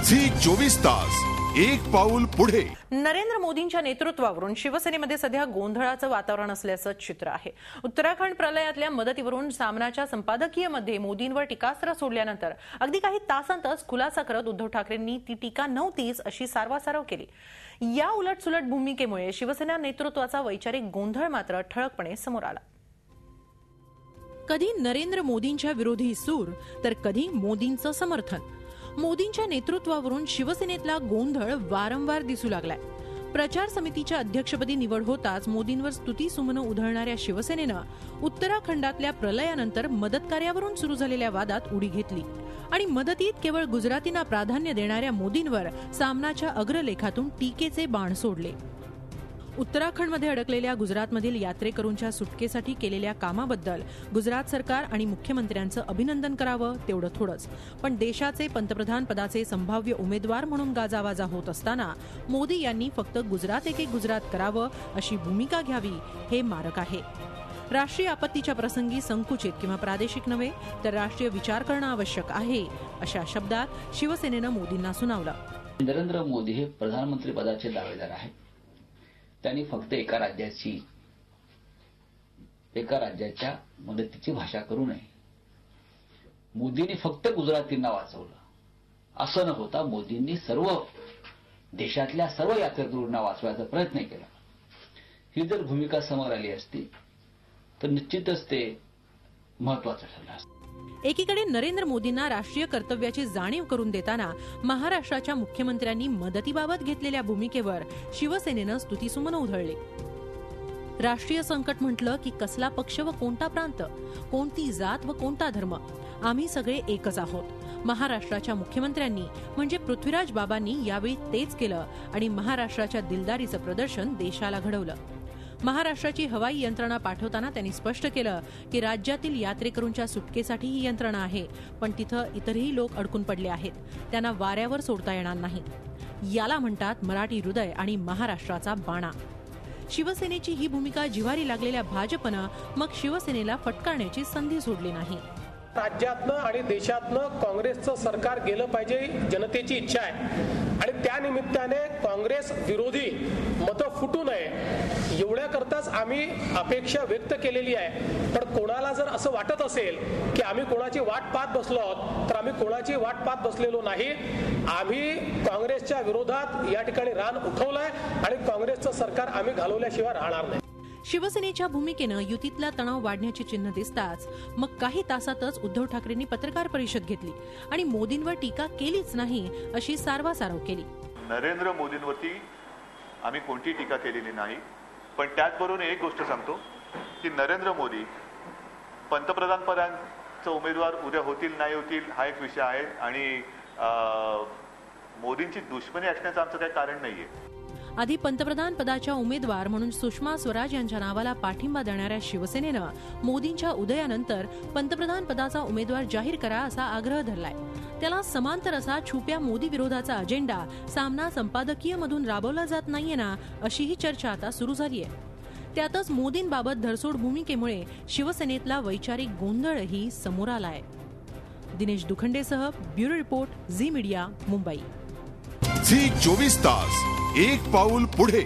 Zee 24 तास एक पाऊल पुढे। नरेंद्र मोदींच्या नेतृत्वावरून शिवसेनेमध्ये सध्या गोंधळाचं वातावरण असल्याचं चित्र आहे। उत्तराखंड प्रलयातल्या मदतीवरून सामनाच्या संपादकीयमध्ये मोदींवर टीकास्त्र सोडल्यानंतर अगदी काही तासांतच खुलासा करत उद्धव ठाकरेंनी ती टीका नव्हतीच अशी सारवासारव केली। या उलटसुलट भूमिकेमुळे शिवसेना नेतृत्वाचा वैचारिक गोंधळ मात्र ठळकपणे समोर आला। कधी नरेंद्र मोदींच्या विरोधी सूर तर कधी मोदींचं समर्थन। मोदींच्या नेतृत्वावरून शिवसेनेतला गोंधळ वारंवार दिसू लागलाय। प्रचार समितीच्या अध्यक्षपदी निवड होताच मोदींवर स्तुतीसुमनं उधळणाऱ्या शिवसेनेनं उत्तराखंडातल्या प्रलयानंतर मदतकार्यावरून सुरू झालेल्या वादात उडी घेतली आणि मदतीत केवळ गुजरातींना प्राधान्य देणाऱ्या मोदींवर सामनाच्या अग्रलेखातून टीकेचे बाण सोडले। उत्तराखंडमध्ये अडकलेल्या गुजरातमधील यात्रेकरूंच्या सुटकेसाठी केलेल्या कामाबद्दल गुजरात सरकार आणि मुख्यमंत्र्यांचं अभिनंदन करावं तेवढं थोडंच, पण देशाचे पंतप्रधान पदाचे संभाव्य उमेदवार म्हणून गाजावाजा होत असताना मोदी यांनी फक्त गुजरात एक गुजरात करावं अशी भूमिका घ्यावी हे मारक आहे। राष्ट्रीय आपत्तीच्या प्रसंगी संकुचित किंवा प्रादेशिक नव्हे तर राष्ट्रीय विचार करणं आवश्यक आहे अशा शब्दात शिवसेनेनं मोदींना सुनावलं। नरेंद्र मोदी हे प्रधानमंत्री पदाचे दावेदार आहेत। त्यांनी फक्त एका राज्याच्या मदतीची भाषा करू नये। मोदींनी फक्त गुजरातींना वाचवलं असं न होता मोदींनी सर्व देशातल्या सर्व यात्रेकरूंना वाचवायचा प्रयत्न केला। ही जर भूमिका समोर आली असती तर निश्चितच ते महत्वाचं ठरलं असतं। एकीकडे नरेंद्र मोदींना राष्ट्रीय कर्तव्याची जाणीव करून देताना महाराष्ट्राच्या मुख्यमंत्र्यांनी मदतीबाबत घेतलेल्या भूमिकेवर शिवसेनेनं स्तुतीसुमनं उधळली। राष्ट्रीय संकट म्हटलं की कसला पक्ष व कोणता प्रांत, कोणती जात व कोणता धर्म, आम्ही सगळे एकच आहोत। महाराष्ट्राच्या मुख्यमंत्र्यांनी म्हणजे पृथ्वीराज बाबांनी यावेळी तेच केलं आणि महाराष्ट्राच्या दिलदारीचं प्रदर्शन देशाला घडवलं। महाराष्ट्राची हवाई यंत्रणा पाठवताना त्यांनी स्पष्ट केलं की राज्यातील यात्रेकरूंच्या सुटकेसाठी ही यंत्रणा आहे, पण तिथं इतरही लोक अडकून पडले आहेत, त्यांना वाऱ्यावर सोडता येणार नाही। याला म्हणतात मराठी हृदय आणि महाराष्ट्राचा बाणा। शिवसेनेची ही भूमिका जिव्हारी लागलेल्या भाजपनं मग शिवसेनेला फटकारण्याची संधी सोडली नाही। राज्यातनं आणि देशातनं काँग्रेसचं सरकार गेलं पाहिजे, जनतेची इच्छा आहे आणि त्या निमित्ताने काँग्रेस विरोधी मतं फुटू नये एवढ्याकरताच आम्ही अपेक्षा व्यक्त केलेली आहे। पण कोणाला जर असं वाटत असेल की आम्ही कोणाची वाट पाहत बसलो आहोत तर आम्ही कोणाची वाट पाहत बसलेलो नाही। आम्ही काँग्रेसच्या विरोधात या ठिकाणी रान उठवलंय आणि काँग्रेसचं सरकार आम्ही घालवल्याशिवाय राहणार नाही। शिवसेनेच्या भूमिकेनं युतीतला तणाव वाढण्याची चिन्ह दिसताच मग काही तासातच उद्धव ठाकरेंनी पत्रकार परिषद घेतली आणि मोदींवर टीका केलीच नाही अशी सारवासारव केली। नरेंद्र मोदींवरती आम्ही कोणती टीका केलेली नाही, पण त्याचबरोबर एक गोष्ट सांगतो की नरेंद्र मोदी पंतप्रधान पदाचे उमेदवार उद्या होतील नाही होतील हा एक विषय आहे आणि मोदींची दुश्मनी असण्याचं आमचं काही कारण नाहीये। आधी पंतप्रधान पदाच्या उमेदवार म्हणून सुषमा स्वराज यांच्या नावाला पाठिंबा देणाऱ्या शिवसेनेनं मोदींच्या उदयानंतर पंतप्रधान पदाचा उमेदवार जाहीर करा असा आग्रह धरलाय। त्याला समांतर असा छुप्या मोदी विरोधाचा अजेंडा सामना संपादकीयमधून राबवला जात नाहीये ना अशीही चर्चा आता सुरू झालीय। त्यातच मोदींबाबत धरसोड भूमिकेमुळे शिवसेनेतला वैचारिक गोंधळही समोर आलाय। दिनेश दुखंडेसह bureau report Zee media Mumbai. Zee 24 तास एक पाऊल पुढे।